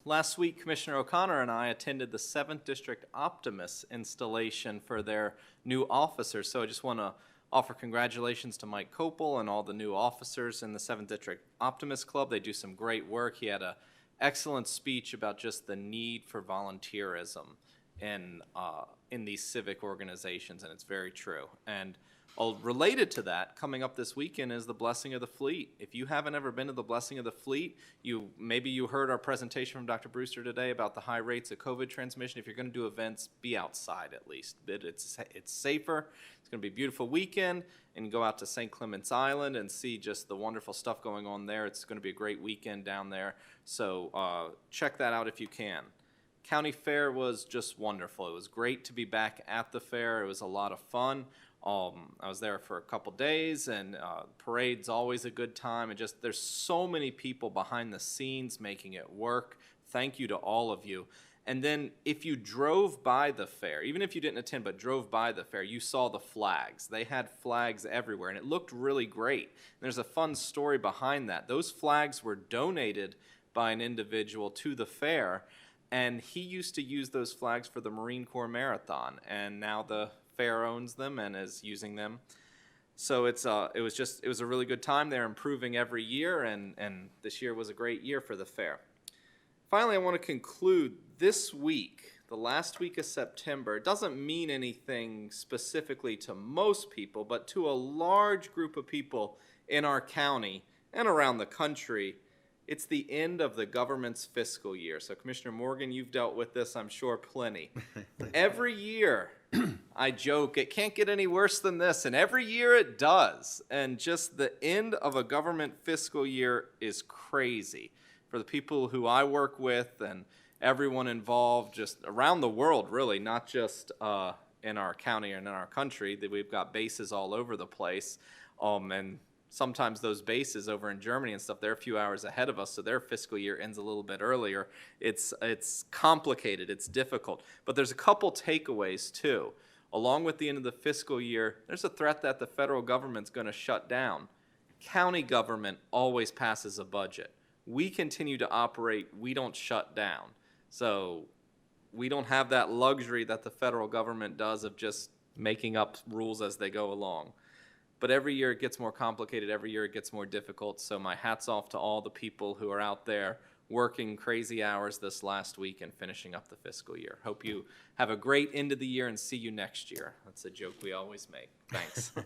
Last week, Commissioner O'Connor and I attended the 7th District Optimus installation for their new officers. So I just want to offer congratulations to Mike Copel and all the new officers in the 7th District Optimus Club. They do some great work. He had an excellent speech about just the need for volunteerism in these civic organizations, and it's very true. And related to that, coming up this weekend is the Blessing of the Fleet. If you haven't ever been to the Blessing of the Fleet, maybe you heard our presentation from Dr. Brewster today about the high rates of COVID transmission. If you're going to do events, be outside at least. It's safer. It's going to be a beautiful weekend, and go out to St. Clements Island and see just the wonderful stuff going on there. It's going to be a great weekend down there. So check that out if you can. County Fair was just wonderful. It was great to be back at the fair. It was a lot of fun. I was there for a couple days, and parade's always a good time. And just there's so many people behind the scenes making it work. Thank you to all of you. And then if you drove by the fair, even if you didn't attend but drove by the fair, you saw the flags. They had flags everywhere, and it looked really great. And there's a fun story behind that. Those flags were donated by an individual to the fair, and he used to use those flags for the Marine Corps Marathon, and now the fair owns them and is using them. So it was a really good time. They're improving every year, and this year was a great year for the fair. Finally, I want to conclude this week, the last week of September. It doesn't mean anything specifically to most people, but to a large group of people in our county and around the country, it's the end of the government's fiscal year. So Commissioner Morgan, you've dealt with this, I'm sure, plenty. Every year, I joke, it can't get any worse than this, and every year it does. And just the end of a government fiscal year is crazy for the people who I work with and everyone involved just around the world, really, not just in our county and in our country. That we've got bases all over the place, and sometimes those bases over in Germany and stuff, they're a few hours ahead of us, so their fiscal year ends a little bit earlier. It's complicated, it's difficult. But there's a couple takeaways, too. Along with the end of the fiscal year, there's a threat that the federal government's going to shut down. County government always passes a budget. We continue to operate, we don't shut down. So we don't have that luxury that the federal government does of just making up rules as they go along. But every year it gets more complicated, every year it gets more difficult, so my hat's off to all the people who are out there working crazy hours this last week and finishing up the fiscal year. Hope you have a great end of the year and see you next year. That's a joke we always make. Thanks.